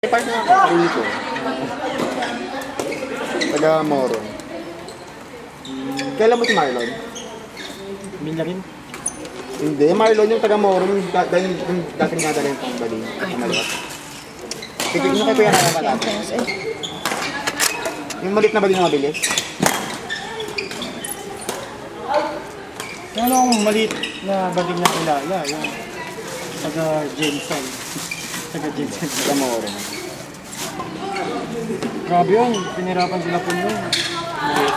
Part na ako, sarili ko. Taga Moro. Kailan mo si Marlon? Minya rin. Hindi, Marlon yung taga Moro, yung dating nadalhin pang baling. Maliit. Titignan mo kay Kuya Rara malapit. Yung maliit na baling na mabilis. Ano akong maliit na baling na kilala, yung taga Jensen. Taga Jensen. Taga Moro. Grabe yun, pinirapan sila po yun. Maliit.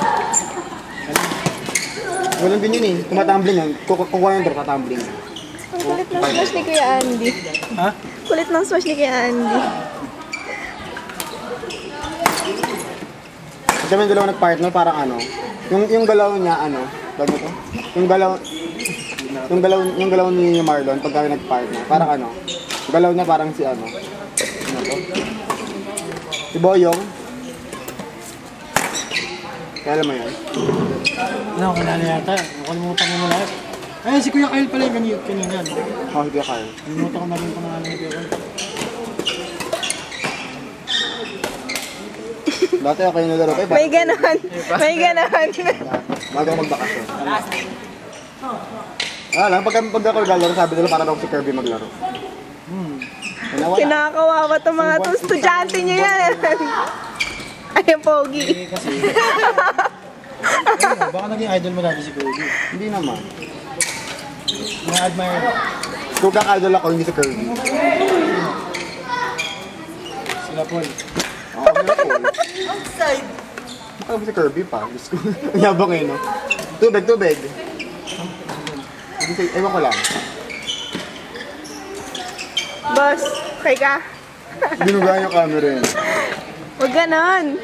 Walang din yun eh, tumatumbling yan. Kukuha yung door, tatumbling. Ang kulit ng smash ni Kuya Andy. Ha? Kulit ng smash ni Kuya Andy. Kasi may dalawa nag-partner, parang ano, yung galaw niya, ano, bago to? Yung galaw ni Marlon, pag kami nag-partner, parang ano, galaw niya parang si ano to? Si Boyong. Kaya alam mo yun? Ano, kilala yata. Nakalimutan mo lahat. Ay, si Kuya Kyle pala yung kanina. No? Oh, hindi ka. Nakalimutan ko na rin pangalan ni Kuya Kyle. Dati ako yung nalaro kayo. May ganon. May ganon. Bago ako magbakasyon. Lang, pag ako naglalaro, sabi nila para daw si Kirby maglaro. Nawala. Kinakawawa itong mga itong estudyante niyo yan. Ay, ang pogi. Kasi, ano, baka naging idol mo dati si Kirby. Hindi naman. Na-admire. Kung kakadol ako, hindi si Kirby. Sila Paul. Oo, sila Paul. Outside! Baka si Kirby pa. Diyos ko. Ang yabang eh, no? Tubig, tubig. Ewan ko lang. Boss, okay ka? Binugaan yung camera yun. Huwag ganon.